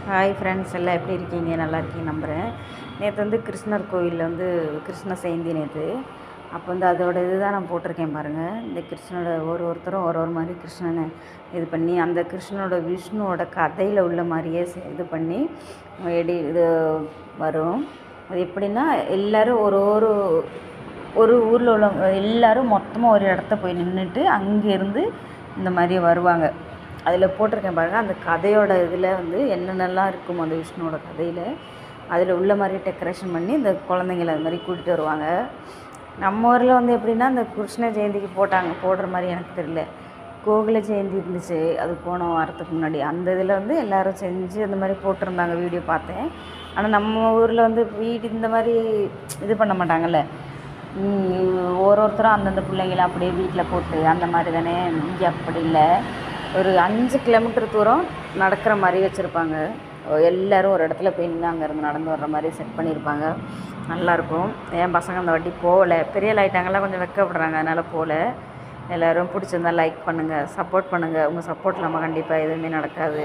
Hi friends, எல்லாம் எப்படி இருக்கீங்க? நல்லா இருக்கீங்க நம்புகிறேன். நேற்று வந்து கிருஷ்ணர் கோயிலில் வந்து கிருஷ்ண ஜெயந்தி நேற்று. அப்போ வந்து அதோட இதுதான் நான் போட்டிருக்கேன் பாருங்கள். இந்த கிருஷ்ணனோட ஒருத்தரும் ஒரு மாதிரி கிருஷ்ணனை இது பண்ணி அந்த கிருஷ்ணனோட விஷ்ணுவோட கதையில் உள்ள மாதிரியே இது பண்ணி இது வரும். அது எப்படின்னா எல்லோரும் ஒரு ஒரு ஒரு ஊரில் உள்ளவங்க எல்லோரும் மொத்தமாக ஒரு இடத்த போய் நின்றுட்டு அங்கேருந்து இந்த மாதிரி வருவாங்க. அதில் போட்டிருக்கேன் பாருங்கள். அந்த கதையோட இதில் வந்து என்னென்னலாம் இருக்கும் அந்த விஷ்ணுவோட கதையில் அதில் உள்ள மாதிரி டெக்கரேஷன் பண்ணி இந்த குழந்தைங்கள அது மாதிரி கூட்டிகிட்டு வருவாங்க. நம்ம ஊரில் வந்து எப்படின்னா இந்த கிருஷ்ண ஜெயந்திக்கு போடுற மாதிரி எனக்கு தெரியல. கோகுல ஜெயந்தி இருந்துச்சு, அது போன வாரத்துக்கு முன்னாடி. அந்த இதில் வந்து எல்லோரும் செஞ்சு அந்த மாதிரி போட்டிருந்தாங்க, வீடியோ பார்த்தேன். ஆனால் நம்ம ஊரில் வந்து வீடு இந்த மாதிரி இது பண்ண மாட்டாங்கல்ல. ஒருத்தரும் அந்தந்த பிள்ளைங்கள அப்படியே வீட்டில் போட்டு அந்த மாதிரி தானே. இங்கே அப்படி இல்லை. ஒரு 5 கிலோமீட்டர் தூரம் நடக்கிற மாதிரி வச்சுருப்பாங்க. எல்லோரும் ஒரு இடத்துல போய் நின்று அங்கேருந்து நடந்து வர்ற மாதிரி செட் பண்ணியிருப்பாங்க. நல்லாயிருக்கும். என் பசங்க அந்த வாட்டி போகலை, பெரிய ஆகிட்டாங்கலாம், கொஞ்சம் வெக்கப்படுறாங்க, அதனால் போகல. எல்லோரும் பிடிச்சிருந்தா லைக் பண்ணுங்கள், சப்போர்ட் பண்ணுங்கள். உங்கள் சப்போர்ட் இல்லாமல் கண்டிப்பாக எதுவுமே நடக்காது.